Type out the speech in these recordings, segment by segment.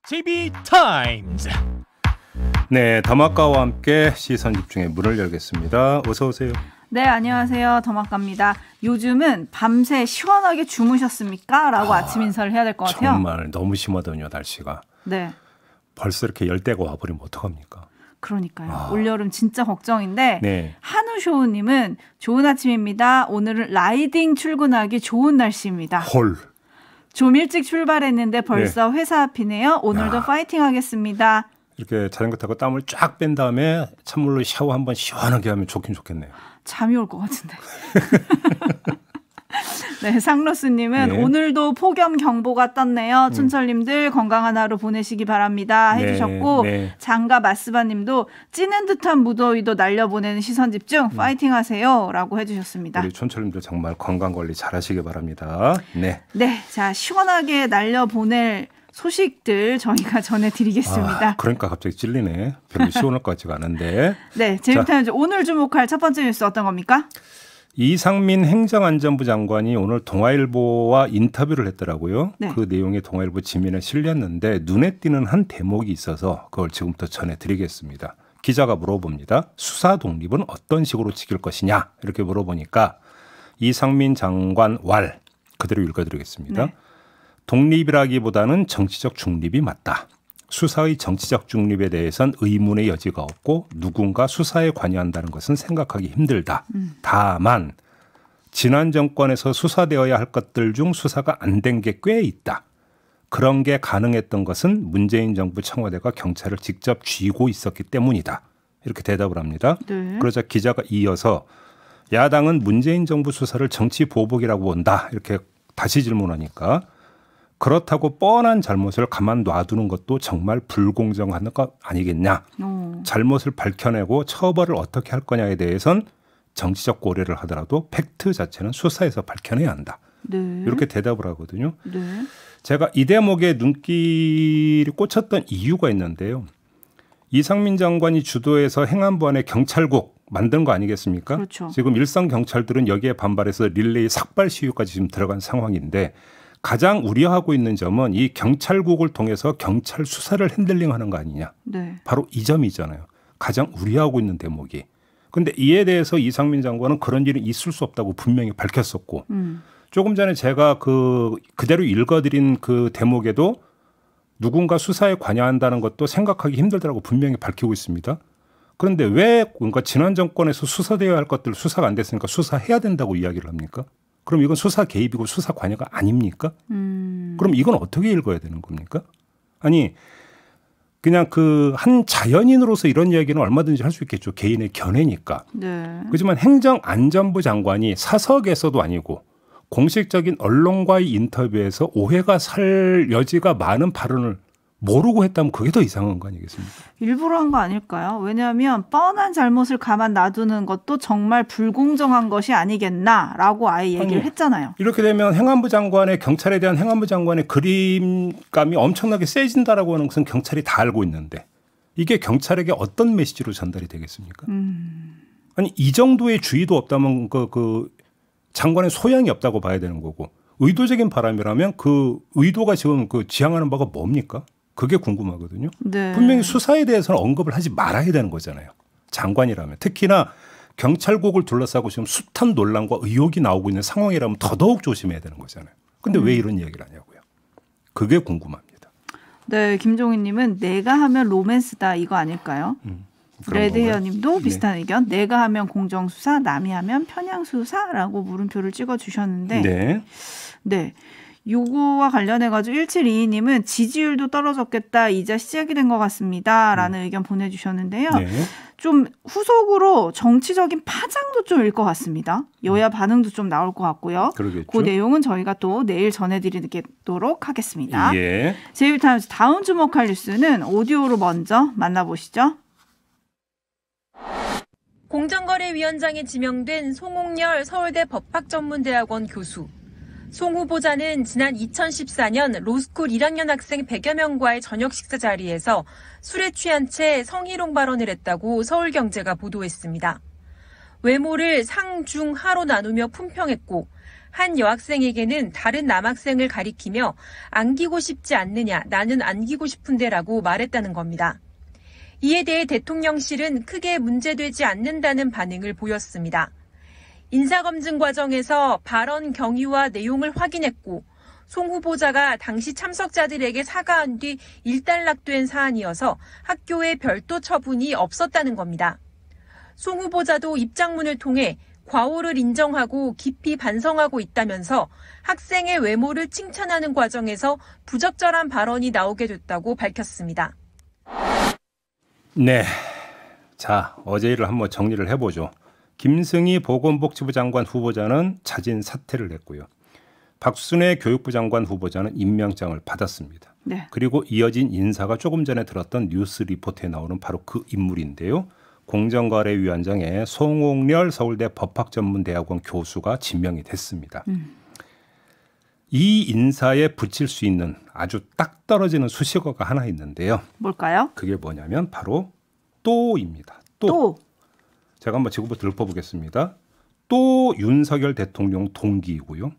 JB타임즈. 네, 더마카와 함께 시선집중의 문을 열겠습니다. 어서 오세요. 네, 안녕하세요. 더마카입니다. 요즘은 밤새 시원하게 주무셨습니까? 라고 아침 인사를 해야 될 것 같아요. 정말 너무 심하더군요, 날씨가. 네. 벌써 이렇게 열대가 와버리면 어떡합니까? 그러니까요. 올여름 진짜 걱정인데 네. 한우쇼우님은 좋은 아침입니다. 오늘은 라이딩 출근하기 좋은 날씨입니다. 헐. 좀 일찍 출발했는데 벌써 회사 앞이네요. 오늘도 파이팅 하겠습니다. 이렇게 자전거 타고 땀을 쫙 뺀 다음에 찬물로 샤워 한번 시원하게 하면 좋긴 좋겠네요. 잠이 올 것 같은데. 네, 상로스님은 네. 오늘도 폭염경보가 떴네요. 춘철님들 건강한 하루 보내시기 바랍니다 해주셨고 네. 장가 마스바님도 찌는 듯한 무더위도 날려보내는 시선집중 파이팅 하세요 라고 해주셨습니다. 우리 촌철님들 정말 건강관리 잘하시기 바랍니다. 네. 네, 자 시원하게 날려보낼 소식들 저희가 전해드리겠습니다. 그러니까 갑자기 찔리네. 별로 시원할 것 같지가 않은데. 네, 재미타임즈 오늘 주목할 첫 번째 뉴스 어떤 겁니까? 이상민 행정안전부 장관이 오늘 동아일보와 인터뷰를 했더라고요. 네. 그 내용이 동아일보 지면에 실렸는데 눈에 띄는 한 대목이 있어서 그걸 지금부터 전해드리겠습니다. 기자가 물어봅니다. 수사 독립은 어떤 식으로 지킬 것이냐 이렇게 물어보니까 이상민 장관 왈 그대로 읽어드리겠습니다. 네. 독립이라기보다는 정치적 중립이 맞다. 수사의 정치적 중립에 대해선 의문의 여지가 없고 누군가 수사에 관여한다는 것은 생각하기 힘들다. 다만 지난 정권에서 수사되어야 할 것들 중 수사가 안 된 게 꽤 있다. 그런 게 가능했던 것은 문재인 정부 청와대가 경찰을 직접 쥐고 있었기 때문이다. 이렇게 대답을 합니다. 네. 그러자 기자가 이어서 야당은 문재인 정부 수사를 정치 보복이라고 본다. 이렇게 다시 질문하니까 그렇다고 뻔한 잘못을 가만 놔두는 것도 정말 불공정한 것 아니겠냐. 잘못을 밝혀내고 처벌을 어떻게 할 거냐에 대해선 정치적 고려를 하더라도 팩트 자체는 수사에서 밝혀내야 한다. 네. 이렇게 대답을 하거든요. 네. 제가 이 대목에 눈길이 꽂혔던 이유가 있는데요. 이상민 장관이 주도해서 행안부 안에 경찰국 만든 거 아니겠습니까? 그렇죠. 지금 일선 경찰들은 여기에 반발해서 릴레이 삭발 시위까지 지금 들어간 상황인데 가장 우려하고 있는 점은 이 경찰국을 통해서 경찰 수사를 핸들링하는 거 아니냐. 네. 바로 이 점이잖아요. 가장 우려하고 있는 대목이. 그런데 이에 대해서 이상민 장관은 그런 일이 있을 수 없다고 분명히 밝혔었고 조금 전에 제가 그대로 읽어드린 그 대목에도 누군가 수사에 관여한다는 것도 생각하기 힘들다고 분명히 밝히고 있습니다. 그런데 왜 그러니까 지난 정권에서 수사되어야 할 것들 수사가 안 됐으니까 수사해야 된다고 이야기를 합니까? 그럼 이건 수사 개입이고 수사 관여가 아닙니까? 그럼 이건 어떻게 읽어야 되는 겁니까? 아니 그냥 그 한 자연인으로서 이런 이야기는 얼마든지 할 수 있겠죠. 개인의 견해니까. 네. 그렇지만 행정안전부 장관이 사석에서도 아니고 공식적인 언론과의 인터뷰에서 오해가 살 여지가 많은 발언을 모르고 했다면 그게 더 이상한 거 아니겠습니까? 일부러 한 거 아닐까요? 왜냐하면 뻔한 잘못을 가만 놔두는 것도 정말 불공정한 것이 아니겠나라고 아예 얘기를 했잖아요. 이렇게 되면 행안부 장관의 경찰에 대한 행안부 장관의 그림감이 엄청나게 세진다라고 하는 것은 경찰이 다 알고 있는데 이게 경찰에게 어떤 메시지로 전달이 되겠습니까? 아니 이 정도의 주의도 없다면 그 장관의 소양이 없다고 봐야 되는 거고 의도적인 바람이라면 그 의도가 지금 그 지향하는 바가 뭡니까? 그게 궁금하거든요. 네. 분명히 수사에 대해서는 언급을 하지 말아야 되는 거잖아요. 장관이라면. 특히나 경찰국을 둘러싸고 지금 숱한 논란과 의혹이 나오고 있는 상황이라면 더더욱 조심해야 되는 거잖아요. 근데 왜 이런 얘기를 하냐고요. 그게 궁금합니다. 네, 김종희님은 내가 하면 로맨스다 이거 아닐까요? 레드헤어님도 비슷한 의견. 내가 하면 공정수사, 남이 하면 편향수사라고 물음표를 찍어주셨는데 네. 네. 요거와 관련해가지고 1722님은 지지율도 떨어졌겠다. 이제 시작이 된 것 같습니다. 라는 의견 보내주셨는데요. 네. 좀 후속으로 정치적인 파장도 좀 일 것 같습니다. 여야 반응도 좀 나올 것 같고요. 그러겠죠. 그 내용은 저희가 또 내일 전해드리도록 하겠습니다. 예. 제이비타임즈 다음 주목할 뉴스는 오디오로 먼저 만나보시죠. 공정거래위원장에 지명된 송옥열 서울대 법학전문대학원 교수. 송 후보자는 지난 2014년 로스쿨 1학년 학생 100여 명과의 저녁 식사 자리에서 술에 취한 채 성희롱 발언을 했다고 서울경제가 보도했습니다. 외모를 상, 중, 하로 나누며 품평했고 한 여학생에게는 다른 남학생을 가리키며 안기고 싶지 않느냐, 나는 안기고 싶은데라고 말했다는 겁니다. 이에 대해 대통령실은 크게 문제되지 않는다는 반응을 보였습니다. 인사검증 과정에서 발언 경위와 내용을 확인했고 송 후보자가 당시 참석자들에게 사과한 뒤 일단락된 사안이어서 학교에 별도 처분이 없었다는 겁니다. 송 후보자도 입장문을 통해 과오를 인정하고 깊이 반성하고 있다면서 학생의 외모를 칭찬하는 과정에서 부적절한 발언이 나오게 됐다고 밝혔습니다. 네. 자, 어제 일을 한번 정리를 해보죠. 김승희 보건복지부 장관 후보자는 자진 사퇴를 했고요. 박순애 교육부 장관 후보자는 임명장을 받았습니다. 네. 그리고 이어진 인사가 조금 전에 들었던 뉴스 리포트에 나오는 바로 그 인물인데요. 공정거래위원장에 송옥렬 서울대 법학전문대학원 교수가 지명이 됐습니다. 이 인사에 붙일 수 있는 아주 딱 떨어지는 수식어가 하나 있는데요. 뭘까요? 그게 뭐냐면 바로 또입니다. 또. 제가 한번 지금부터 읊어보겠습니다. 또 윤석열 대통령 동기이고요.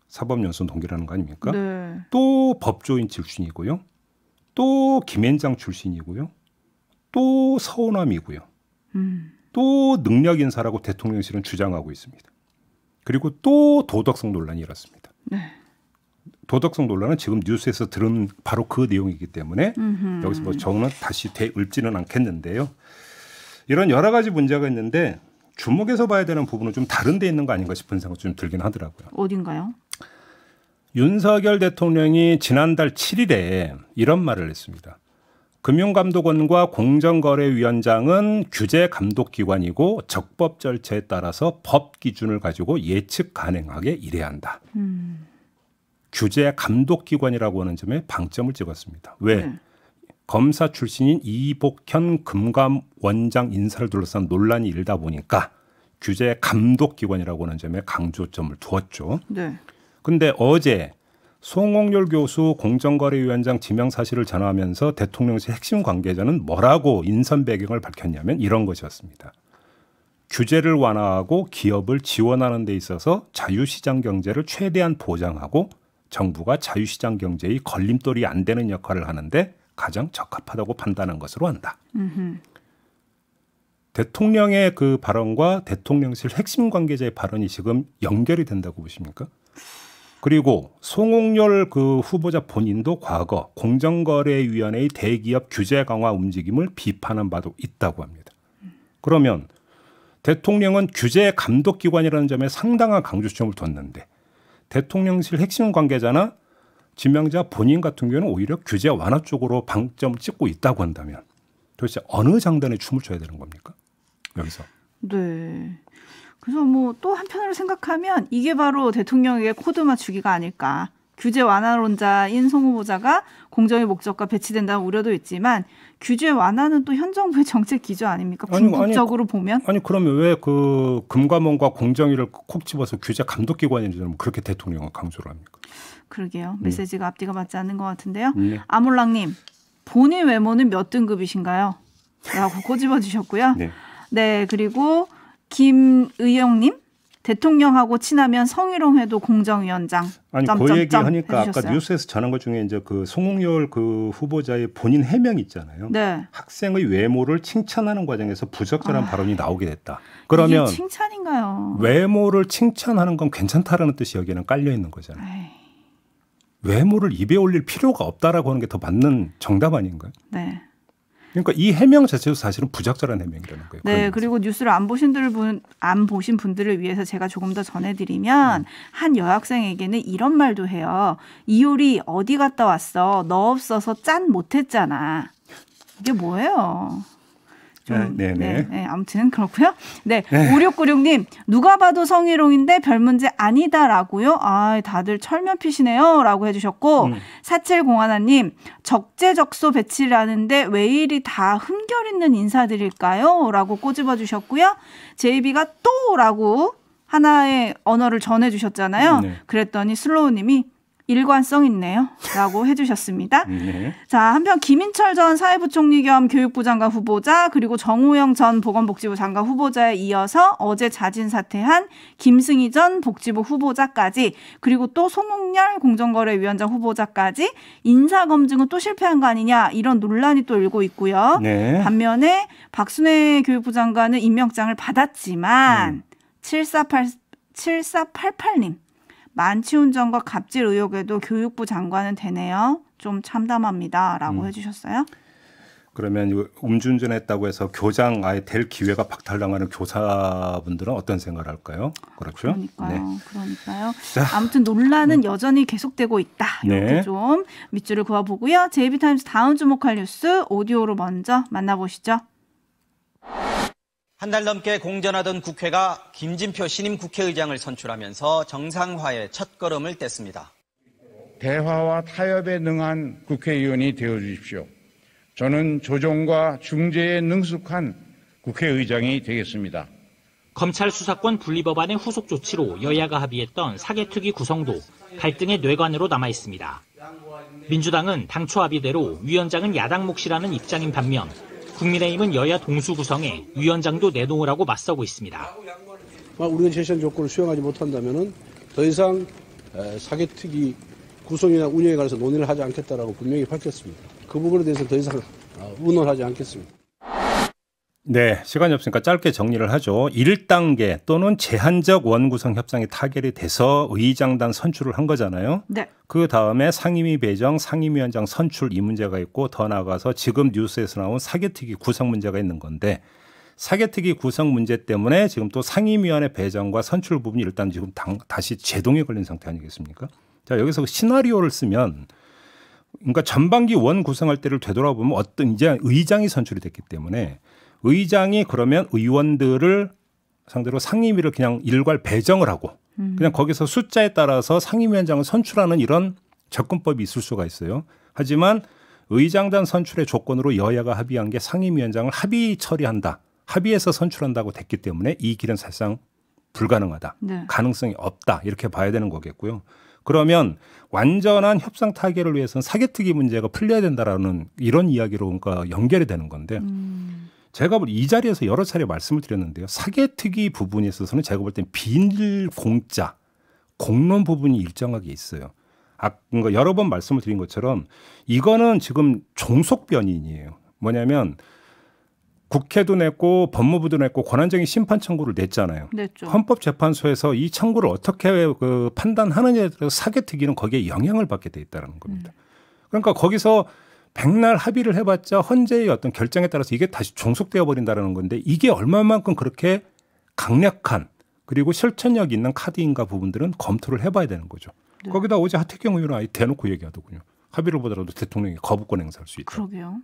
사법연수원 동기라는 거 아닙니까? 네. 또 법조인 출신이고요. 또 김앤장 출신이고요. 또 서운함이고요. 또 능력 인사라고 대통령실은 주장하고 있습니다. 그리고 또 도덕성 논란이 일었습니다. 네. 도덕성 논란은 지금 뉴스에서 들은 바로 그 내용이기 때문에 여기서 뭐 저는 다시 되읊지는 않겠는데요. 이런 여러 가지 문제가 있는데 주목해서 봐야 되는 부분은 좀 다른 데 있는 거 아닌가 싶은 생각이 좀 들긴 하더라고요. 어딘가요? 윤석열 대통령이 지난달 7일에 이런 말을 했습니다. 금융감독원과 공정거래위원장은 규제감독기관이고 적법 절차에 따라서 법 기준을 가지고 예측 가능하게 일해야 한다. 규제감독기관이라고 하는 점에 방점을 찍었습니다. 왜? 검사 출신인 이복현 금감원장 인사를 둘러싼 논란이 일다 보니까 규제감독기관이라고 하는 점에 강조점을 두었죠. 그런데 네. 어제 송옥렬 교수 공정거래위원장 지명 사실을 전하면서 대통령실 핵심 관계자는 뭐라고 인선 배경을 밝혔냐면 이런 것이었습니다. 규제를 완화하고 기업을 지원하는 데 있어서 자유시장 경제를 최대한 보장하고 정부가 자유시장 경제의 걸림돌이 안 되는 역할을 하는데 가장 적합하다고 판단한 것으로 한다. 대통령의 그 발언과 대통령실 핵심 관계자의 발언이 지금 연결이 된다고 보십니까? 그리고 송옥렬 그 후보자 본인도 과거 공정거래위원회의 대기업 규제 강화 움직임을 비판한 바도 있다고 합니다. 그러면 대통령은 규제 감독기관이라는 점에 상당한 강조점을 뒀는데 대통령실 핵심 관계자나 지명자 본인 같은 경우는 오히려 규제 완화 쪽으로 방점을 찍고 있다고 한다면 도대체 어느 장단에 춤을 춰야 되는 겁니까? 여기서. 네. 그래서 뭐 또 한편으로 생각하면 이게 바로 대통령에게 코드 맞추기가 아닐까. 규제 완화론자인 송 후보자가 공정의 목적과 배치된다는 우려도 있지만 규제 완화는 또 현 정부의 정책 기조 아닙니까? 궁극적으로 보면. 아니 그러면 왜 그 금감원과 공정위를 콕 집어서 규제 감독기관인지 그렇게 대통령은 강조를 합니까? 그러게요. 메시지가 앞뒤가 맞지 않는 것 같은데요. 아몰랑님, 본인 외모는 몇 등급이신가요? 라고 꼬집어 주셨고요. 네. 네, 그리고 김의영님, 대통령하고 친하면 성희롱해도 공정위원장. 아니 그 얘기 하니까 아까 뉴스에서 전한 것 중에 이제 그 송옥렬 그 후보자의 본인 해명 있잖아요. 네. 학생의 외모를 칭찬하는 과정에서 부적절한 발언이 나오게 됐다. 그러면 이게 칭찬인가요? 외모를 칭찬하는 건 괜찮다라는 뜻이 여기에는 깔려 있는 거잖아요. 에이. 외모를 입에 올릴 필요가 없다라고 하는 게 더 맞는 정답 아닌가요? 네. 그러니까 이 해명 자체도 사실은 부적절한 해명이라는 거예요. 네, 그리고 뉴스를 안 보신 분들을 위해서 제가 조금 더 전해드리면 한 여학생에게는 이런 말도 해요. 이효리 어디 갔다 왔어? 너 없어서 짠 못했잖아. 이게 뭐예요? 네, 아무튼 그렇고요. 네, 5696님 누가 봐도 성희롱인데 별 문제 아니다라고요. 아, 다들 철면피시네요라고 해주셨고 4701님 적재적소 배치를 하는데 왜 이리 다 흠결 있는 인사들일까요?라고 꼬집어 주셨고요. 제이비가 또라고 하나의 언어를 전해주셨잖아요. 그랬더니 슬로우님이 일관성 있네요. 라고 해주셨습니다. 네. 자, 한편 김인철 전 사회부총리 겸 교육부 장관 후보자 그리고 정우영 전 보건복지부 장관 후보자에 이어서 어제 자진 사퇴한 김승희 전 복지부 후보자까지 그리고 또 송웅열 공정거래위원장 후보자까지 인사검증은 또 실패한 거 아니냐 이런 논란이 또 일고 있고요. 네. 반면에 박순애 교육부 장관은 임명장을 받았지만 7488님 만취운전과 갑질 의혹에도 교육부 장관은 되네요. 좀 참담합니다라고 해주셨어요. 그러면 음주운전했다고 해서 교장 아예 될 기회가 박탈당하는 교사분들은 어떤 생각을 할까요? 그렇죠? 그러니까요. 자, 아무튼 논란은 여전히 계속되고 있다. 이렇게 좀 밑줄을 그어보고요. JB타임스 다음 주목할 뉴스 오디오로 먼저 만나보시죠. 한 달 넘게 공전하던 국회가 김진표 신임 국회의장을 선출하면서 정상화의 첫걸음을 뗐습니다. 대화와 타협에 능한 국회의원이 되어주십시오. 저는 조정과 중재에 능숙한 국회의장이 되겠습니다. 검찰 수사권 분리법안의 후속 조치로 여야가 합의했던 사개특위 구성도 갈등의 뇌관으로 남아있습니다. 민주당은 당초 합의대로 위원장은 야당 몫이라는 입장인 반면 국민의힘은 여야 동수 구성에 위원장도 내놓으라고 맞서고 있습니다. 우리가 제시한 조건을 수용하지 못한다면 더 이상 사개특위 구성이나 운영에 관해서 논의를 하지 않겠다라고 분명히 밝혔습니다. 그 부분에 대해서 더 이상 의논하지 않겠습니다. 네, 시간이 없으니까 짧게 정리를 하죠. 1단계 또는 제한적 원구성 협상이 타결이 돼서 의장단 선출을 한 거잖아요. 네. 그 다음에 상임위 배정, 상임위원장 선출 이 문제가 있고 더 나아가서 지금 뉴스에서 나온 사개특위 구성 문제가 있는 건데 사개특위 구성 문제 때문에 지금 또 상임위원회 배정과 선출 부분이 일단 지금 다시 제동에 걸린 상태 아니겠습니까? 자, 여기서 시나리오를 쓰면 그러니까 전반기 원 구성할 때를 되돌아보면 어떤 이제 의장이 선출이 됐기 때문에 의장이 그러면 의원들을 상대로 상임위를 그냥 일괄 배정을 하고 그냥 거기서 숫자에 따라서 상임위원장을 선출하는 이런 접근법이 있을 수가 있어요. 하지만 의장단 선출의 조건으로 여야가 합의한 게 상임위원장을 합의 처리한다. 합의해서 선출한다고 됐기 때문에 이 길은 사실상 불가능하다. 네. 가능성이 없다. 이렇게 봐야 되는 거겠고요. 그러면 완전한 협상 타결을 위해서는 사개특위 문제가 풀려야 된다라는 이런 이야기로 그러니까 연결이 되는 건데 제가 이 자리에서 여러 차례 말씀을 드렸는데요. 사개특위 부분에 있어서는 제가 볼 땐 비공짜, 공론 부분이 일정하게 있어요. 그러니까 여러 번 말씀을 드린 것처럼 이거는 지금 종속변인이에요. 뭐냐면 국회도 냈고 법무부도 냈고 권한쟁의 심판 청구를 냈잖아요. 냈죠. 헌법재판소에서 이 청구를 어떻게 판단하느냐에 따라서 사개특위는 거기에 영향을 받게 돼 있다는 겁니다. 그러니까 거기서 백날 합의를 해봤자 헌재의 어떤 결정에 따라서 이게 다시 종속되어 버린다는 건데 이게 얼마만큼 그렇게 강력한 그리고 실천력 있는 카드인가 부분들은 검토를 해봐야 되는 거죠. 네. 거기다 어제 하태경 의원은 아예 대놓고 얘기하더군요. 합의를 보더라도 대통령이 거부권 행사할 수 있다. 그러게요.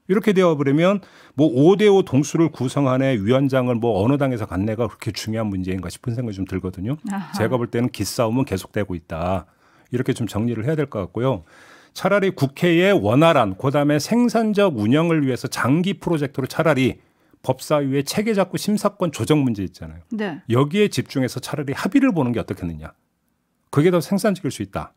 이렇게 되어버리면 뭐 5대5 동수를 구성하는 위원장을 뭐 어느 당에서 갖내가 그렇게 중요한 문제인가 싶은 생각이 좀 들거든요. 아하. 제가 볼 때는 기싸움은 계속되고 있다. 이렇게 좀 정리를 해야 될 것 같고요. 차라리 국회의 원활한 그다음에 생산적 운영을 위해서 장기 프로젝트로 차라리 법사위의 체계작구 심사권 조정 문제 있잖아요. 네. 여기에 집중해서 차라리 합의를 보는 게 어떻겠느냐. 그게 더 생산적일 수 있다.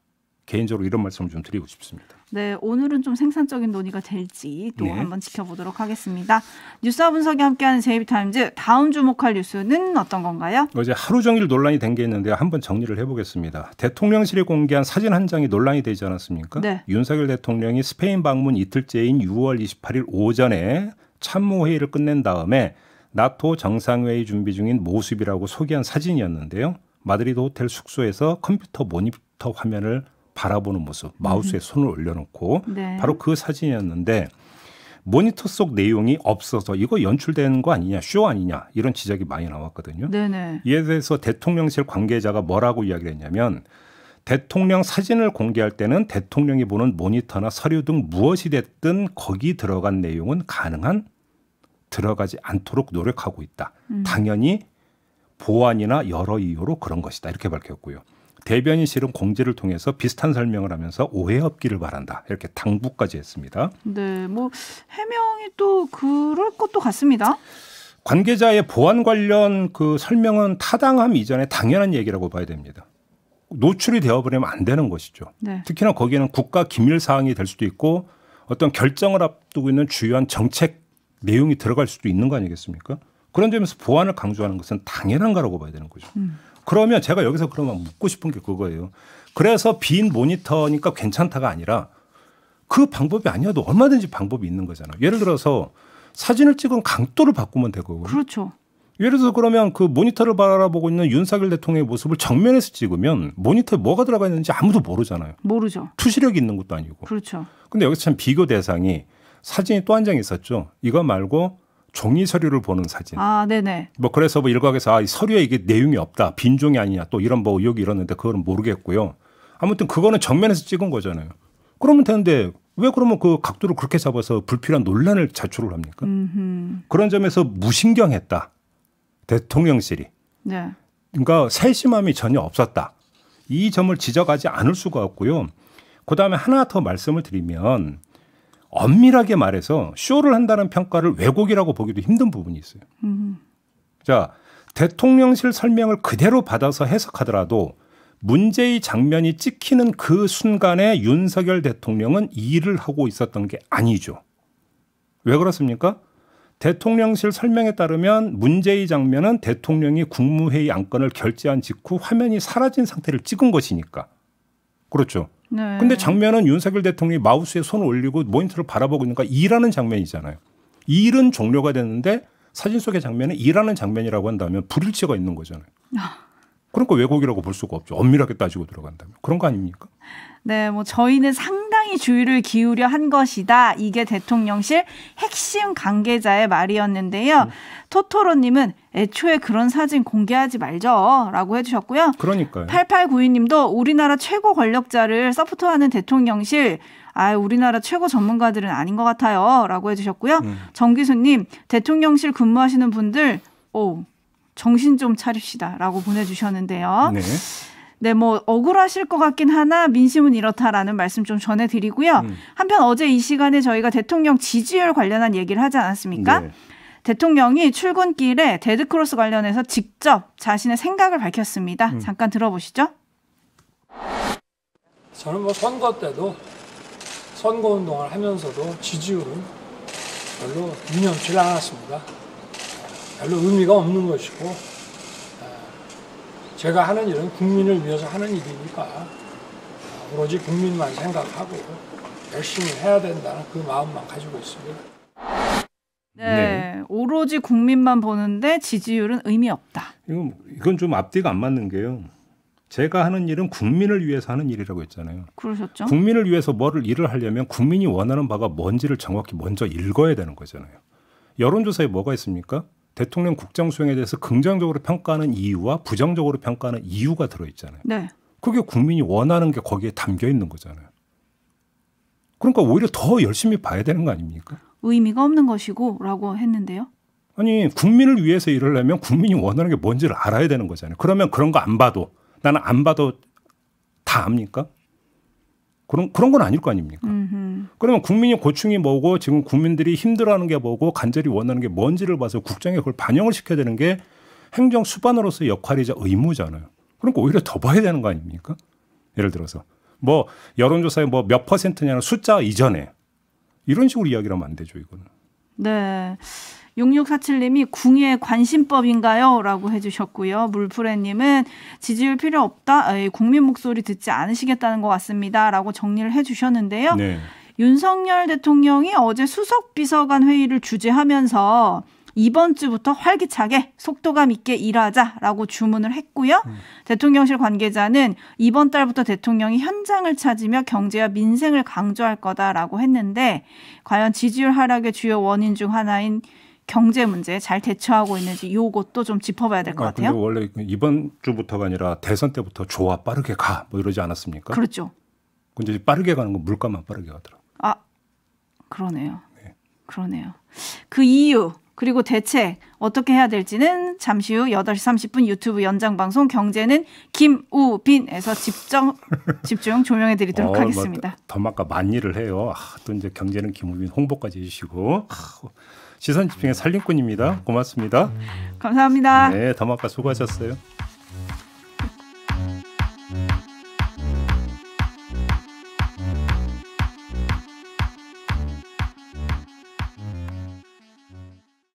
개인적으로 이런 말씀을 좀 드리고 싶습니다. 네, 오늘은 좀 생산적인 논의가 될지 또 한번 지켜보도록 하겠습니다. 뉴스와 분석이 함께하는 JB타임즈 다음 주목할 뉴스는 어떤 건가요? 어제 하루 종일 논란이 된 게 있는데요. 한번 정리를 해보겠습니다. 대통령실이 공개한 사진 한 장이 논란이 되지 않았습니까? 네. 윤석열 대통령이 스페인 방문 이틀째인 6월 28일 오전에 참모회의를 끝낸 다음에 나토 정상회의 준비 중인 모습이라고 소개한 사진이었는데요. 마드리드 호텔 숙소에서 컴퓨터 모니터 화면을 바라보는 모습, 마우스에 손을 올려놓고 네. 바로 그 사진이었는데 모니터 속 내용이 없어서 이거 연출된 거 아니냐, 쇼 아니냐 이런 지적이 많이 나왔거든요. 네네. 이에 대해서 대통령실 관계자가 뭐라고 이야기를 했냐면 대통령 사진을 공개할 때는 대통령이 보는 모니터나 서류 등 무엇이 됐든 거기 들어간 내용은 가능한 들어가지 않도록 노력하고 있다. 당연히 보안이나 여러 이유로 그런 것이다. 이렇게 밝혔고요. 대변인실은 공지를 통해서 비슷한 설명을 하면서 오해 없기를 바란다. 이렇게 당부까지 했습니다. 네, 뭐 해명이 또 그럴 것도 같습니다. 관계자의 보안 관련 그 설명은 타당함 이전에 당연한 얘기라고 봐야 됩니다. 노출이 되어버리면 안 되는 것이죠. 네. 특히나 거기에는 국가 기밀 사항이 될 수도 있고 어떤 결정을 앞두고 있는 주요한 정책 내용이 들어갈 수도 있는 거 아니겠습니까? 그런 점에서 보안을 강조하는 것은 당연한 거라고 봐야 되는 거죠. 그러면 제가 여기서 그러면 묻고 싶은 게 그거예요. 그래서 빈 모니터니까 괜찮다가 아니라 그 방법이 아니어도 얼마든지 방법이 있는 거잖아요. 예를 들어서 사진을 찍은 각도를 바꾸면 되고요. 그렇죠. 예를 들어서 그러면 그 모니터를 바라보고 있는 윤석열 대통령의 모습을 정면에서 찍으면 모니터에 뭐가 들어가 있는지 아무도 모르잖아요. 모르죠. 투시력이 있는 것도 아니고. 그렇죠. 근데 여기서 참 비교 대상이 사진이 또 한 장 있었죠. 이거 말고 종이 서류를 보는 사진. 아, 네네. 뭐 그래서 뭐 일각에서 이 서류에 이게 내용이 없다. 빈종이 아니냐. 또 이런 뭐 의혹이 일었는데 그거는 모르겠고요. 아무튼 그거는 정면에서 찍은 거잖아요. 그러면 되는데 왜 그러면 그 각도를 그렇게 잡아서 불필요한 논란을 자초를 합니까? 그런 점에서 무신경했다. 대통령실이. 네. 그러니까 세심함이 전혀 없었다. 이 점을 지적하지 않을 수가 없고요. 그다음에 하나 더 말씀을 드리면 엄밀하게 말해서 쇼를 한다는 평가를 왜곡이라고 보기도 힘든 부분이 있어요. 자, 대통령실 설명을 그대로 받아서 해석하더라도 문제의 장면이 찍히는 그 순간에 윤석열 대통령은 일을 하고 있었던 게 아니죠. 왜 그렇습니까? 대통령실 설명에 따르면 문제의 장면은 대통령이 국무회의 안건을 결재한 직후 화면이 사라진 상태를 찍은 것이니까. 그렇죠. 네. 근데 장면은 윤석열 대통령이 마우스에 손을 올리고 모니터를 바라보고 있는 거 일하는 장면이잖아요. 일은 종료가 됐는데 사진 속의 장면은 일하는 장면이라고 한다면 불일치가 있는 거잖아요. 그러니까 왜곡이라고 볼 수가 없죠. 엄밀하게 따지고 들어간다면. 그런 거 아닙니까? 네, 뭐 저희는 상당히 주의를 기울여 한 것이다. 이게 대통령실 핵심 관계자의 말이었는데요. 토토로님은 애초에 그런 사진 공개하지 말죠라고 해주셨고요. 그러니까요. 8892님도 우리나라 최고 권력자를 서포트하는 대통령실 우리나라 최고 전문가들은 아닌 것 같아요라고 해주셨고요. 정기수님 대통령실 근무하시는 분들 정신 좀 차립시다라고 보내주셨는데요. 네. 네, 뭐 억울하실 것 같긴 하나 민심은 이렇다라는 말씀 좀 전해드리고요. 한편 어제 이 시간에 저희가 대통령 지지율 관련한 얘기를 하지 않았습니까? 네. 대통령이 출근길에 데드크로스 관련해서 직접 자신의 생각을 밝혔습니다. 잠깐 들어보시죠. 저는 뭐 선거 때도 선거운동을 하면서도 지지율은 별로 유념치 않았습니다. 별로 의미가 없는 것이고 제가 하는 일은 국민을 위해서 하는 일이니까 오로지 국민만 생각하고 열심히 해야 된다는 그 마음만 가지고 있습니다. 네, 오로지 국민만 보는데 지지율은 의미 없다. 이건 좀 앞뒤가 안 맞는 게요. 제가 하는 일은 국민을 위해서 하는 일이라고 했잖아요. 그러셨죠? 국민을 위해서 일을 하려면 국민이 원하는 바가 뭔지를 정확히 먼저 읽어야 되는 거잖아요. 여론조사에 뭐가 있습니까? 대통령 국정 수행에 대해서 긍정적으로 평가하는 이유와 부정적으로 평가하는 이유가 들어있잖아요. 네. 그게 국민이 원하는 게 거기에 담겨 있는 거잖아요. 그러니까 오히려 더 열심히 봐야 되는 거 아닙니까? 의미가 없는 것이고 라고 했는데요. 아니 국민을 위해서 일을 하면 국민이 원하는 게 뭔지를 알아야 되는 거잖아요. 그러면 그런 거 안 봐도 나는 안 봐도 다 압니까? 그런 건 아닐 거 아닙니까? 그러면 국민이 고충이 뭐고 지금 국민들이 힘들어하는 게 뭐고 간절히 원하는 게 뭔지를 봐서 국정에 그걸 반영을 시켜야 되는 게 행정 수반으로서의 역할이자 의무잖아요. 그러니까 오히려 더 봐야 되는 거 아닙니까? 예를 들어서 뭐 여론조사에 뭐 몇 퍼센트냐는 숫자 이전에 이런 식으로 이야기를 하면 안 되죠, 이거는. 네. 6647님이 궁예 관심법인가요? 라고 해주셨고요. 물프레님은 지지율 필요 없다. 국민 목소리 듣지 않으시겠다는 것 같습니다. 라고 정리를 해주셨는데요. 네. 윤석열 대통령이 어제 수석비서관 회의를 주재하면서 이번 주부터 활기차게 속도감 있게 일하자라고 주문을 했고요. 대통령실 관계자는 이번 달부터 대통령이 현장을 찾으며 경제와 민생을 강조할 거다라고 했는데 과연 지지율 하락의 주요 원인 중 하나인 경제 문제 잘 대처하고 있는지 이것도 좀 짚어봐야 될 것 같아요. 근데 원래 이번 주부터가 아니라 대선 때부터 좋아 빠르게 가 뭐 이러지 않았습니까? 그렇죠. 근데 빠르게 가는 건 물가만 빠르게 가더라고요. 그러네요. 네. 그러네요. 그 이유 그리고 대책 어떻게 해야 될지는 잠시 후 8시 30분 유튜브 연장방송 경제는 김우빈에서 집중 조명해 드리도록 하겠습니다. 더마까 만일을 해요. 또 이제 경제는 김우빈 홍보까지 해주시고 시선 집중의 살림꾼입니다. 고맙습니다. 감사합니다. 네, 더마까 수고하셨어요.